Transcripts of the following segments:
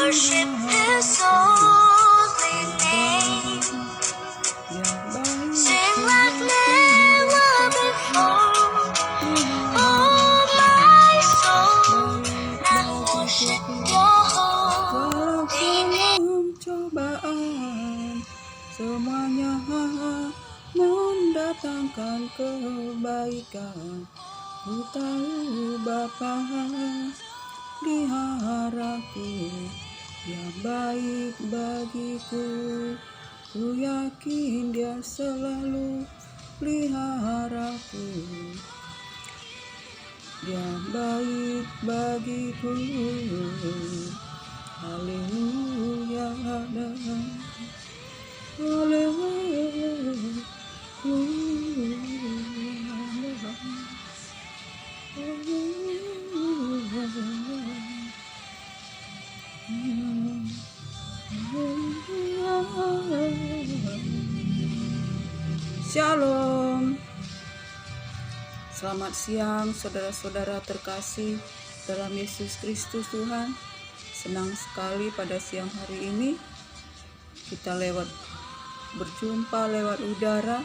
worship His holy name. Sing like never before. Oh, my soul, now worship Your holy name. Cobaan semuanya mendatangkan kebaikan. Ku tahu Bapa peliharaku, Dia baik bagiku. Ku yakin Dia selalu peliharaku, Dia baik bagiku. Haleluya, haleluya. Shalom. Selamat siang saudara-saudara terkasih dalam Yesus Kristus Tuhan. Senang sekali pada siang hari ini kita berjumpa lewat udara.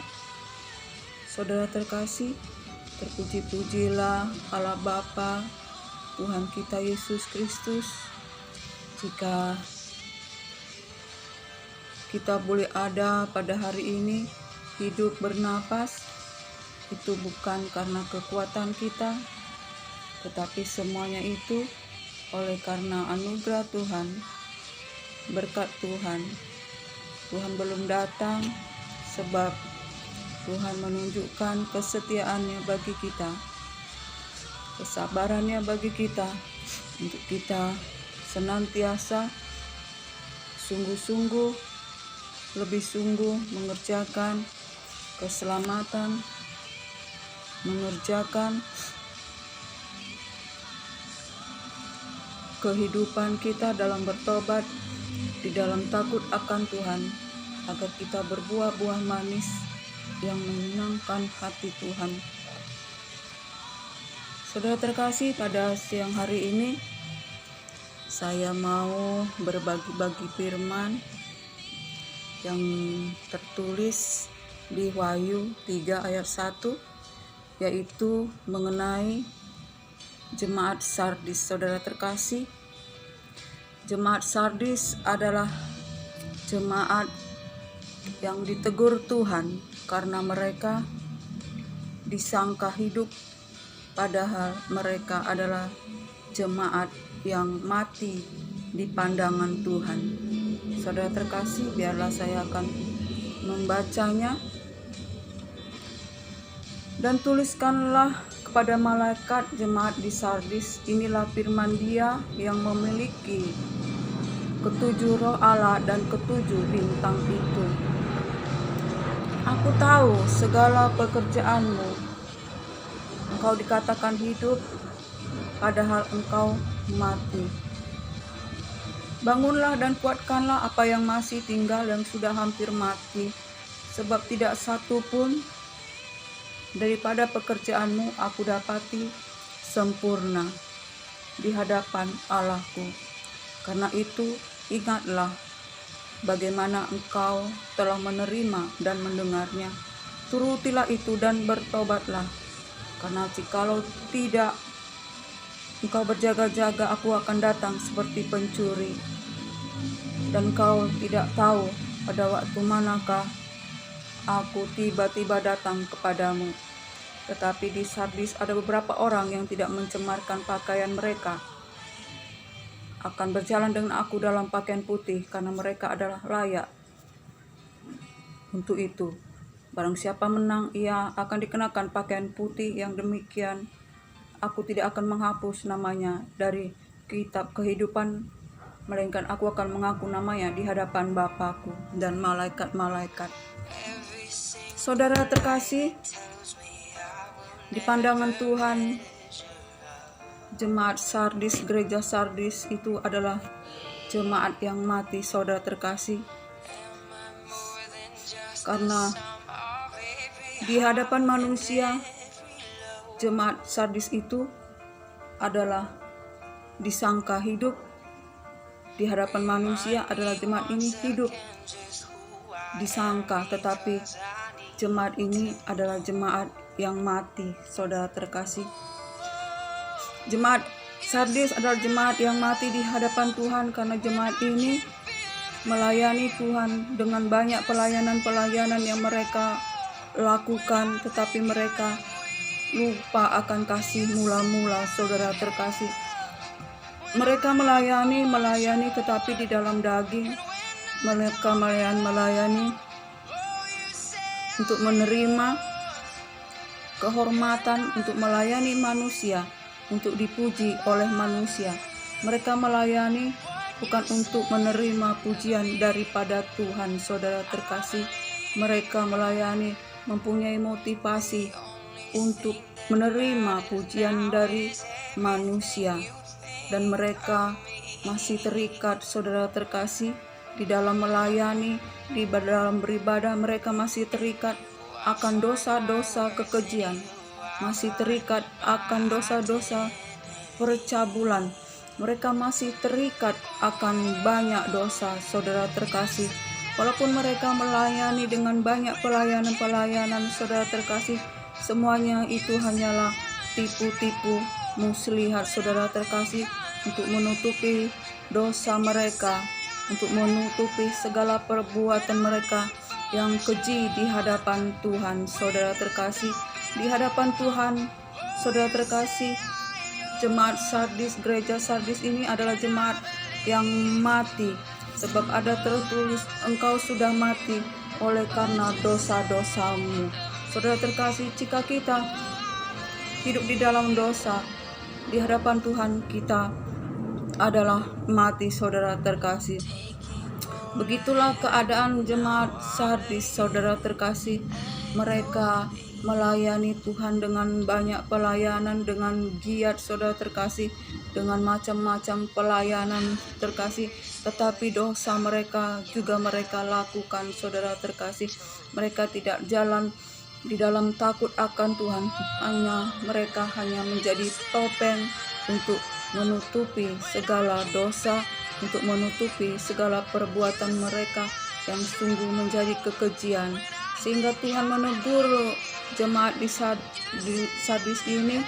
Saudara terkasih, terpuji-pujilah Allah Bapa, Tuhan kita Yesus Kristus. Jika kita boleh ada pada hari ini, hidup bernapas, itu bukan karena kekuatan kita, tetapi semuanya itu oleh karena anugerah Tuhan, berkat Tuhan. Tuhan belum datang sebab Tuhan menunjukkan kesetiaannya bagi kita, kesabarannya bagi kita, untuk kita senantiasa sungguh-sungguh, lebih sungguh mengerjakan keselamatan, mengerjakan kehidupan kita dalam bertobat, di dalam takut akan Tuhan, agar kita berbuah-buah manis yang menyenangkan hati Tuhan. Saudara terkasih, pada siang hari ini saya mau berbagi-bagi firman yang tertulis di Wahyu 3 ayat 1, yaitu mengenai jemaat Sardis. Saudara terkasih, jemaat Sardis adalah jemaat yang ditegur Tuhan karena mereka disangka hidup, padahal mereka adalah jemaat yang mati di pandangan Tuhan. Saudara terkasih, biarlah saya akan membacanya. Dan tuliskanlah kepada malaikat jemaat di Sardis, inilah firman Dia yang memiliki ketujuh roh Allah dan ketujuh bintang itu. Aku tahu segala pekerjaanmu. Engkau dikatakan hidup, padahal engkau mati. Bangunlah dan kuatkanlah apa yang masih tinggal yang sudah hampir mati, sebab tidak satu pun daripada pekerjaanmu aku dapati sempurna di hadapan Allahku. Karena itu ingatlah bagaimana engkau telah menerima dan mendengarnya. Turutilah itu dan bertobatlah. Karena jikalau tidak engkau berjaga-jaga, aku akan datang seperti pencuri. Dan kau tidak tahu pada waktu manakah aku tiba-tiba datang kepadamu. Tetapi di Sardis ada beberapa orang yang tidak mencemarkan pakaian mereka, akan berjalan dengan aku dalam pakaian putih, karena mereka adalah layak untuk itu. Barang siapa menang, ia akan dikenakan pakaian putih yang demikian. Aku tidak akan menghapus namanya dari kitab kehidupan, melainkan aku akan mengaku namanya di hadapan Bapa-Ku dan malaikat-malaikat. Saudara terkasih, di pandangan Tuhan, jemaat Sardis, gereja Sardis itu adalah jemaat yang mati, saudara terkasih. Karena di hadapan manusia, jemaat Sardis itu adalah disangka hidup, di hadapan manusia adalah jemaat ini hidup disangka, tetapi jemaat ini adalah jemaat yang mati, saudara terkasih. Jemaat Sardis adalah jemaat yang mati di hadapan Tuhan karena jemaat ini melayani Tuhan dengan banyak pelayanan-pelayanan yang mereka lakukan, tetapi mereka lupa akan kasih mula-mula, saudara terkasih. Mereka melayani tetapi di dalam daging. Mereka melayani untuk menerima kehormatan, untuk melayani manusia, untuk dipuji oleh manusia. Mereka melayani bukan untuk menerima pujian daripada Tuhan, saudara terkasih. Mereka melayani mempunyai motivasi untuk menerima pujian dari manusia, dan mereka masih terikat, saudara terkasih, di dalam melayani, di dalam beribadah. Mereka masih terikat akan dosa-dosa kekejian, masih terikat akan dosa-dosa percabulan. Mereka masih terikat akan banyak dosa, saudara terkasih. Walaupun mereka melayani dengan banyak pelayanan-pelayanan, saudara terkasih, semuanya itu hanyalah tipu-tipu muslihat, saudara terkasih, untuk menutupi dosa mereka, untuk menutupi segala perbuatan mereka yang keji di hadapan Tuhan, saudara terkasih. Di hadapan Tuhan, saudara terkasih, jemaat Sardis, gereja Sardis ini adalah jemaat yang mati, sebab ada tertulis, engkau sudah mati oleh karena dosa-dosamu. Saudara terkasih, jika kita hidup di dalam dosa, di hadapan Tuhan kita adalah mati, saudara terkasih. Begitulah keadaan jemaat Sardis, saudara terkasih. Mereka melayani Tuhan dengan banyak pelayanan, dengan giat, saudara terkasih, dengan macam-macam pelayanan terkasih, tetapi dosa mereka juga mereka lakukan, saudara terkasih. Mereka tidak jalan di dalam takut akan Tuhan, mereka hanya menjadi topeng untuk menutupi segala dosa, untuk menutupi segala perbuatan mereka yang sungguh menjadi kekejian. Sehingga Tuhan menegur jemaat di Sardis ini,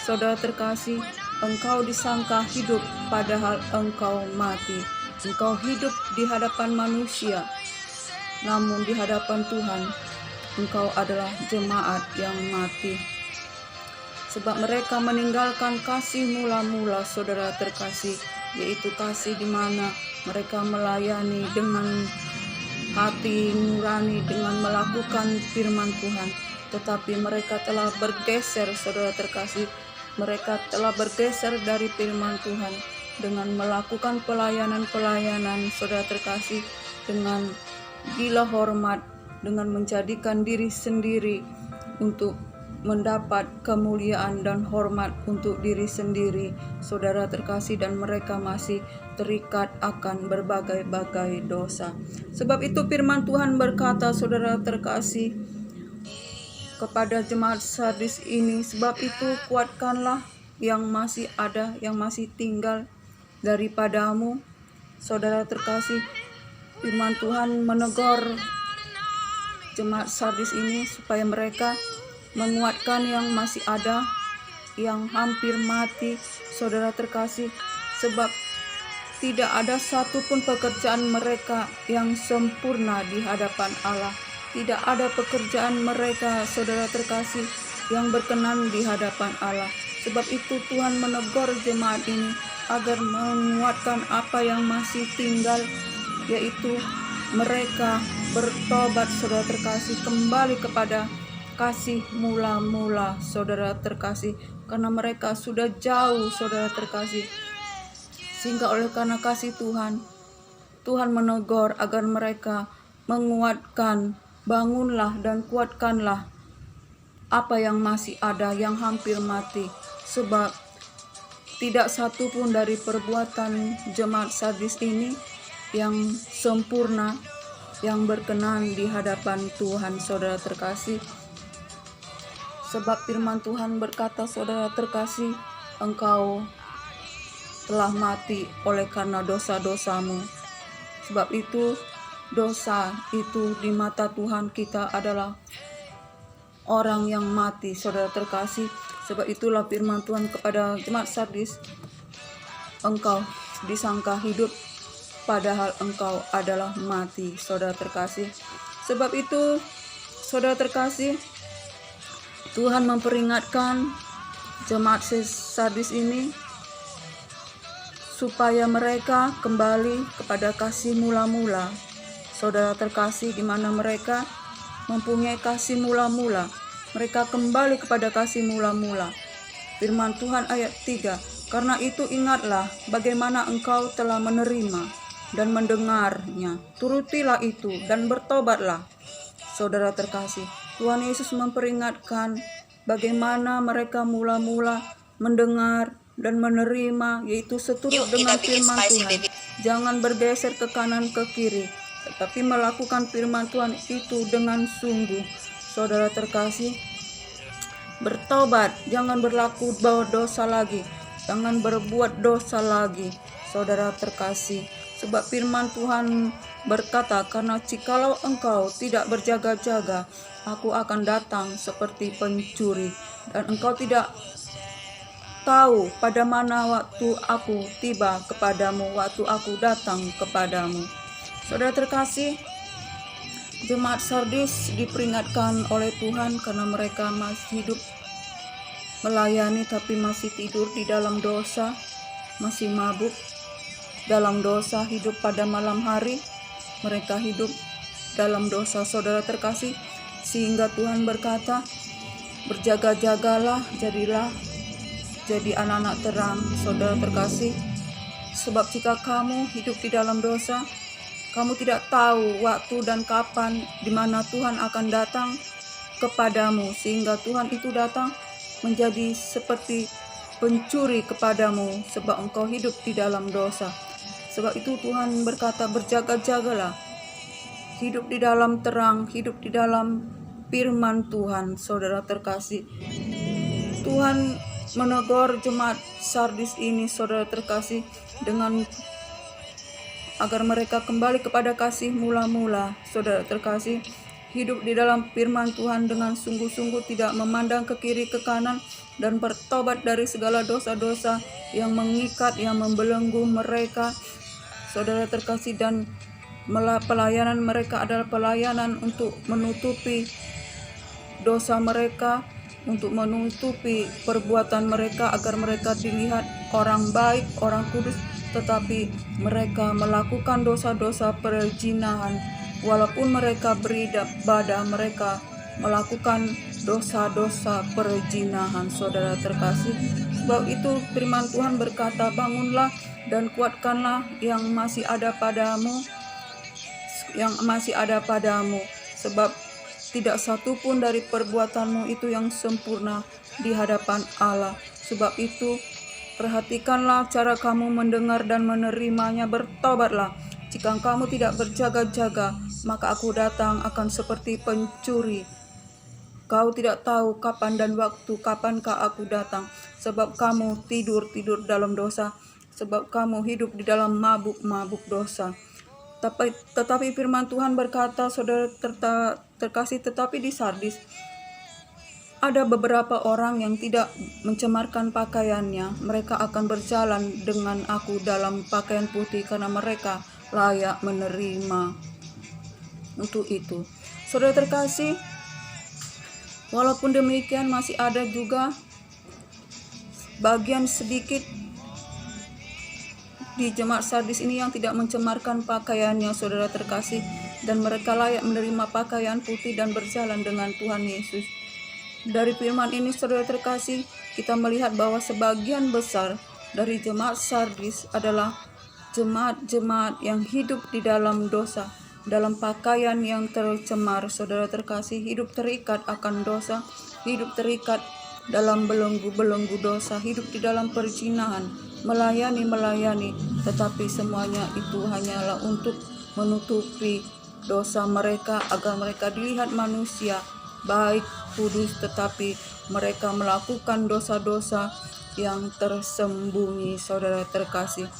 saudara terkasih, engkau disangka hidup padahal engkau mati. Engkau hidup di hadapan manusia, namun di hadapan Tuhan engkau adalah jemaat yang mati. Sebab mereka meninggalkan kasih mula-mula, saudara terkasih, yaitu kasih di mana mereka melayani dengan hati nurani, dengan melakukan firman Tuhan. Tetapi mereka telah bergeser, saudara terkasih. Mereka telah bergeser dari firman Tuhan dengan melakukan pelayanan-pelayanan, saudara terkasih, dengan gila hormat, dengan menjadikan diri sendiri untuk mendapat kemuliaan dan hormat untuk diri sendiri, saudara terkasih, dan mereka masih terikat akan berbagai-bagai dosa. Sebab itu firman Tuhan berkata, saudara terkasih, kepada jemaat Sardis ini, sebab itu kuatkanlah yang masih ada, yang masih tinggal daripadamu, saudara terkasih. Firman Tuhan menegur jemaat Sardis ini supaya mereka menguatkan yang masih ada, yang hampir mati, saudara terkasih. Sebab tidak ada satupun pekerjaan mereka yang sempurna di hadapan Allah. Tidak ada pekerjaan mereka, saudara terkasih, yang berkenan di hadapan Allah. Sebab itu Tuhan menegur jemaat ini agar menguatkan apa yang masih tinggal, yaitu mereka bertobat, saudara terkasih, kembali kepada kasih mula-mula, saudara terkasih, karena mereka sudah jauh, saudara terkasih. Sehingga oleh karena kasih Tuhan, Tuhan menegur agar mereka menguatkan, bangunlah dan kuatkanlah apa yang masih ada, yang hampir mati. Sebab tidak satu pun dari perbuatan jemaat Sardis ini yang sempurna, yang berkenan di hadapan Tuhan, saudara terkasih. Sebab firman Tuhan berkata, saudara terkasih, engkau telah mati oleh karena dosa-dosamu. Sebab itu, dosa itu di mata Tuhan kita adalah orang yang mati, saudara terkasih. Sebab itulah firman Tuhan kepada jemaat Sardis, engkau disangka hidup padahal engkau adalah mati, saudara terkasih. Sebab itu, saudara terkasih, Tuhan memperingatkan jemaat Sardis ini supaya mereka kembali kepada kasih mula-mula. Saudara terkasih, di mana mereka mempunyai kasih mula-mula, mereka kembali kepada kasih mula-mula. Firman Tuhan ayat 3, karena itu ingatlah bagaimana engkau telah menerima dan mendengarnya, turutilah itu dan bertobatlah. Saudara terkasih, Tuhan Yesus memperingatkan bagaimana mereka mula-mula mendengar dan menerima, yaitu seturut dengan firman Tuhan. Jangan bergeser ke kanan ke kiri, tetapi melakukan firman Tuhan itu dengan sungguh. Saudara terkasih, bertobat, jangan berlaku dosa lagi, jangan berbuat dosa lagi, saudara terkasih. Sebab firman Tuhan berkata, karena jikalau engkau tidak berjaga-jaga, aku akan datang seperti pencuri, dan engkau tidak tahu pada mana waktu aku tiba kepadamu, waktu aku datang kepadamu. Saudara terkasih, jemaat Sardis diperingatkan oleh Tuhan karena mereka masih hidup melayani tapi masih tidur di dalam dosa, masih mabuk dalam dosa, hidup pada malam hari. Mereka hidup dalam dosa, saudara terkasih, sehingga Tuhan berkata, berjaga-jagalah, jadi anak-anak terang, saudara terkasih. Sebab jika kamu hidup di dalam dosa, kamu tidak tahu waktu dan kapan di mana Tuhan akan datang kepadamu, sehingga Tuhan itu datang menjadi seperti pencuri kepadamu, sebab engkau hidup di dalam dosa. Sebab itu Tuhan berkata, berjaga-jagalah, hidup di dalam terang, hidup di dalam firman Tuhan, saudara terkasih. Tuhan menegur jemaat Sardis ini, saudara terkasih, dengan agar mereka kembali kepada kasih mula-mula, saudara terkasih. Hidup di dalam firman Tuhan dengan sungguh-sungguh, tidak memandang ke kiri ke kanan, dan bertobat dari segala dosa-dosa yang mengikat, yang membelenggu mereka, saudara terkasih. Dan pelayanan mereka adalah pelayanan untuk menutupi dosa mereka, untuk menutupi perbuatan mereka, agar mereka dilihat orang baik, orang kudus, tetapi mereka melakukan dosa-dosa perzinahan. Walaupun mereka beribadah, mereka melakukan dosa-dosa perzinahan, saudara terkasih. Sebab itu firman Tuhan berkata, bangunlah dan kuatkanlah yang masih ada padamu, sebab tidak satu pun dari perbuatanmu itu yang sempurna di hadapan Allah. Sebab itu perhatikanlah cara kamu mendengar dan menerimanya, bertobatlah. Jika kamu tidak berjaga-jaga, maka aku datang akan seperti pencuri. Kau tidak tahu kapan dan waktu, kapankah aku datang, sebab kamu tidur dalam dosa, sebab kamu hidup di dalam mabuk dosa. Tetapi firman Tuhan berkata, saudara terkasih, tetapi di Sardis ada beberapa orang yang tidak mencemarkan pakaiannya. Mereka akan berjalan dengan aku dalam pakaian putih, karena mereka layak menerima untuk itu. Saudara terkasih, walaupun demikian masih ada juga bagian sedikit di jemaat Sardis ini yang tidak mencemarkan pakaiannya, saudara terkasih, dan mereka layak menerima pakaian putih dan berjalan dengan Tuhan Yesus. Dari firman ini, saudara terkasih, kita melihat bahwa sebagian besar dari jemaat Sardis adalah jemaat-jemaat yang hidup di dalam dosa, dalam pakaian yang tercemar, saudara terkasih, hidup terikat akan dosa, hidup terikat dalam belenggu-belenggu dosa, hidup di dalam perzinahan, melayani, tetapi semuanya itu hanyalah untuk menutupi dosa mereka, agar mereka dilihat manusia baik, kudus, tetapi mereka melakukan dosa-dosa yang tersembunyi, saudara terkasih.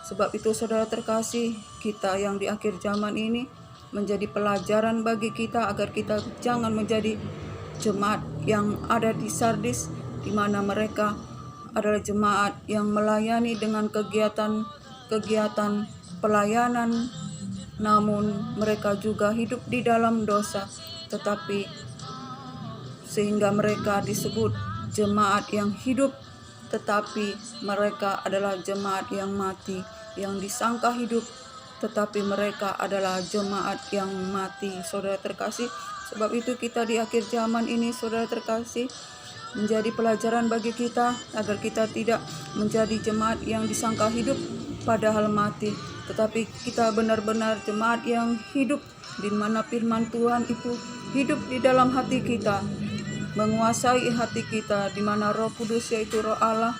Sebab itu saudara terkasih, kita yang di akhir zaman ini menjadi pelajaran bagi kita agar kita jangan menjadi jemaat yang ada di Sardis, di mana mereka adalah jemaat yang melayani dengan kegiatan pelayanan, namun mereka juga hidup di dalam dosa, tetapi sehingga mereka disebut jemaat yang hidup, tetapi mereka adalah jemaat yang mati, yang disangka hidup, tetapi mereka adalah jemaat yang mati, saudara terkasih. Sebab itu kita di akhir zaman ini, saudara terkasih, menjadi pelajaran bagi kita agar kita tidak menjadi jemaat yang disangka hidup padahal mati, tetapi kita benar-benar jemaat yang hidup, di mana firman Tuhan itu hidup di dalam hati kita, menguasai hati kita, di mana Roh Kudus yaitu Roh Allah,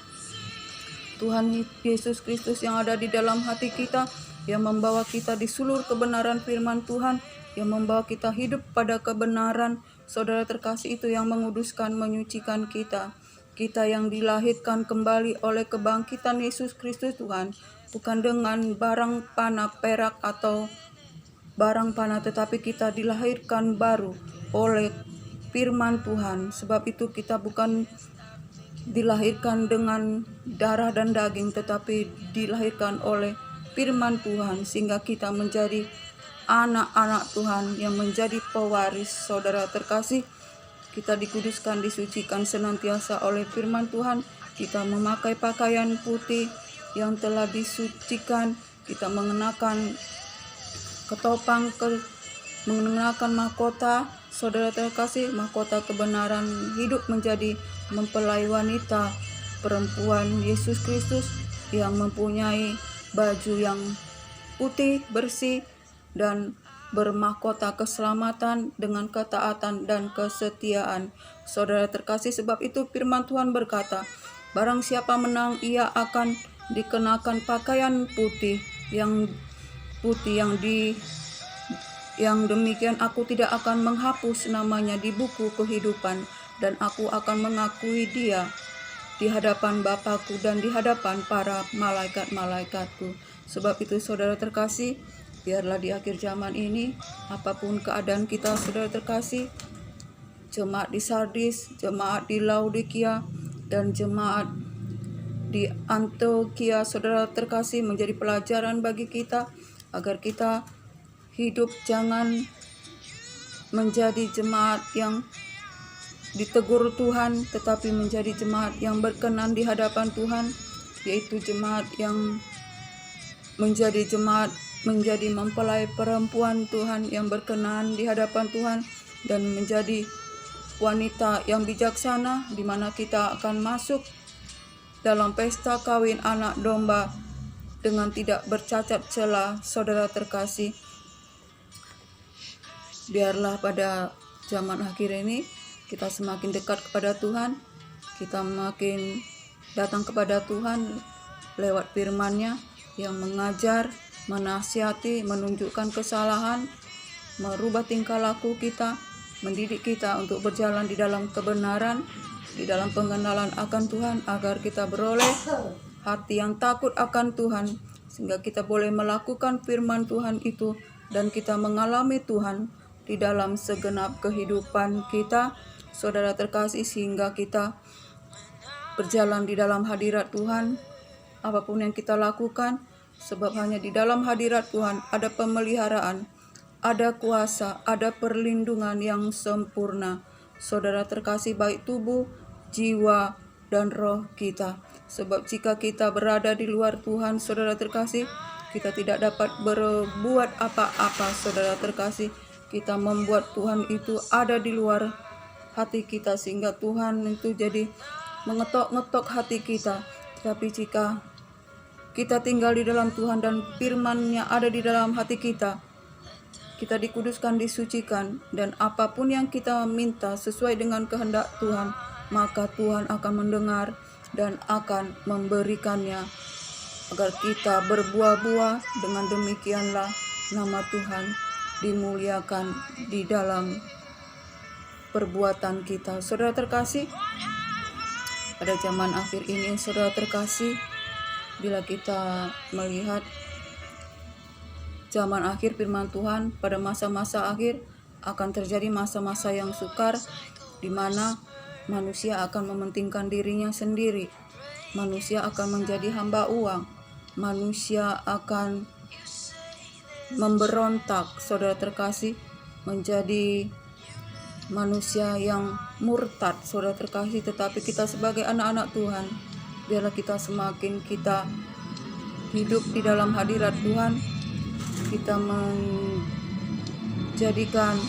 Tuhan Yesus Kristus yang ada di dalam hati kita, yang membawa kita di sulur kebenaran firman Tuhan, yang membawa kita hidup pada kebenaran. Saudara terkasih, itu yang menguduskan, menyucikan kita. Kita yang dilahirkan kembali oleh kebangkitan Yesus Kristus Tuhan, bukan dengan barang panah, perak atau barang panah, tetapi kita dilahirkan baru oleh firman Tuhan. Sebab itu kita bukan dilahirkan dengan darah dan daging, tetapi dilahirkan oleh firman Tuhan, sehingga kita menjadi anak-anak Tuhan yang menjadi pewaris. Saudara terkasih, kita dikuduskan, disucikan senantiasa oleh firman Tuhan. Kita memakai pakaian putih yang telah disucikan, kita mengenakan ketopang, mengenakan mahkota. Saudara terkasih, mahkota kebenaran hidup menjadi mempelai wanita perempuan Yesus Kristus yang mempunyai baju yang putih, bersih, dan bermahkota keselamatan dengan ketaatan dan kesetiaan. Saudara terkasih, sebab itu firman Tuhan berkata, barang siapa menang, ia akan dikenakan pakaian putih yang yang demikian aku tidak akan menghapus namanya di buku kehidupan, dan aku akan mengakui dia di hadapan Bapakku dan di hadapan para malaikat-malaikatku. Sebab itu saudara terkasih, biarlah di akhir zaman ini, apapun keadaan kita, saudara terkasih, jemaat di Sardis, jemaat di Laodikia, dan jemaat di Antioquia, saudara terkasih, menjadi pelajaran bagi kita agar kita hidup jangan menjadi jemaat yang ditegur Tuhan, tetapi menjadi jemaat yang berkenan di hadapan Tuhan, yaitu jemaat yang menjadi mempelai perempuan Tuhan yang berkenan di hadapan Tuhan, dan menjadi wanita yang bijaksana, di mana kita akan masuk dalam pesta kawin anak domba dengan tidak bercacat celah. Saudara terkasih, biarlah pada zaman akhir ini kita semakin dekat kepada Tuhan, kita makin datang kepada Tuhan lewat firman-Nya yang mengajar, menasihati, menunjukkan kesalahan, merubah tingkah laku kita, mendidik kita untuk berjalan di dalam kebenaran, di dalam pengenalan akan Tuhan, agar kita beroleh hati yang takut akan Tuhan, sehingga kita boleh melakukan firman Tuhan itu, dan kita mengalami Tuhan di dalam segenap kehidupan kita, saudara terkasih, sehingga kita berjalan di dalam hadirat Tuhan apapun yang kita lakukan, sebab hanya di dalam hadirat Tuhan ada pemeliharaan, ada kuasa, ada perlindungan yang sempurna, saudara terkasih, baik tubuh, jiwa, dan roh kita. Sebab jika kita berada di luar Tuhan, saudara terkasih, kita tidak dapat berbuat apa-apa, saudara terkasih. Kita membuat Tuhan itu ada di luar hati kita, sehingga Tuhan itu jadi mengetok-ngetok hati kita. Tapi jika kita tinggal di dalam Tuhan dan firman-Nya ada di dalam hati kita, kita dikuduskan, disucikan, dan apapun yang kita minta sesuai dengan kehendak Tuhan, maka Tuhan akan mendengar dan akan memberikannya, agar kita berbuah-buah. Dengan demikianlah nama Tuhan dimuliakan di dalam perbuatan kita. Saudara terkasih, pada zaman akhir ini, saudara terkasih, bila kita melihat zaman akhir firman Tuhan, pada masa-masa akhir akan terjadi masa-masa yang sukar, di mana manusia akan mementingkan dirinya sendiri, manusia akan menjadi hamba uang, manusia akan memberontak, saudara terkasih, menjadi manusia yang murtad, saudara terkasih. Tetapi kita sebagai anak-anak Tuhan, biarlah kita semakin kita hidup di dalam hadirat Tuhan, kita menjadikan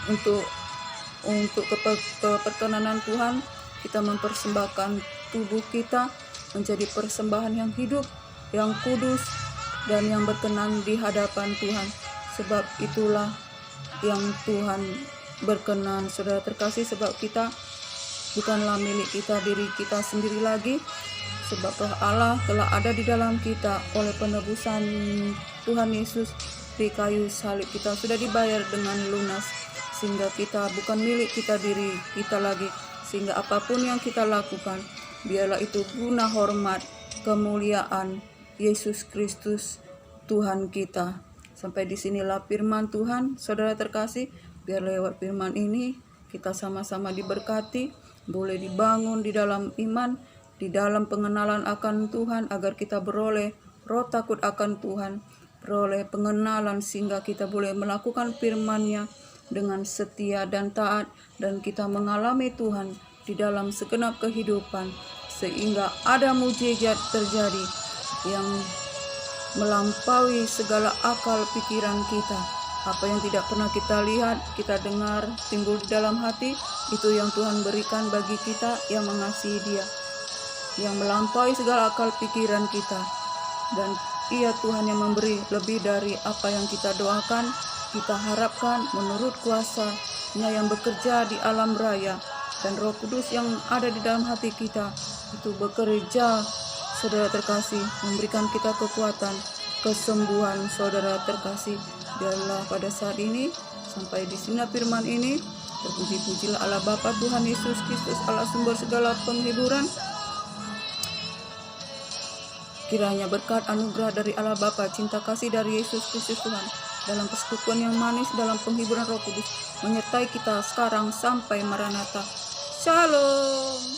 untuk keperkenanan Tuhan, kita mempersembahkan tubuh kita menjadi persembahan yang hidup, yang kudus, dan yang berkenan di hadapan Tuhan. Sebab itulah yang Tuhan berkenan, saudara terkasih, sebab kita bukanlah milik kita, diri kita sendiri lagi, sebab Roh Allah telah ada di dalam kita oleh penebusan Tuhan Yesus di kayu salib. Kita sudah dibayar dengan lunas, sehingga kita bukan milik kita diri kita lagi, sehingga apapun yang kita lakukan, biarlah itu guna hormat kemuliaan Yesus Kristus Tuhan kita. Sampai di sinilah firman Tuhan, saudara terkasih. Biar lewat firman ini kita sama-sama diberkati, boleh dibangun di dalam iman, di dalam pengenalan akan Tuhan, agar kita beroleh roh takut akan Tuhan, beroleh pengenalan sehingga kita boleh melakukan firman-Nya dengan setia dan taat, dan kita mengalami Tuhan di dalam segenap kehidupan, sehingga ada mujizat terjadi yang melampaui segala akal pikiran kita. Apa yang tidak pernah kita lihat, kita dengar, timbul di dalam hati, itu yang Tuhan berikan bagi kita yang mengasihi Dia, yang melampaui segala akal pikiran kita. Dan Ia Tuhan yang memberi lebih dari apa yang kita doakan, kita harapkan, menurut kuasa-Nya yang bekerja di alam raya, dan Roh Kudus yang ada di dalam hati kita itu bekerja, saudara terkasih, memberikan kita kekuatan, kesembuhan, saudara terkasih. Biarlah pada saat ini, sampai di sini firman ini, terpuji-pujilah Allah Bapa Tuhan Yesus Kristus, Allah sumber segala penghiburan. Kiranya berkat anugerah dari Allah Bapa, cinta kasih dari Yesus Kristus Tuhan, dalam persekutuan yang manis, dalam penghiburan Roh Kudus, menyertai kita sekarang sampai Maranatha. Shalom.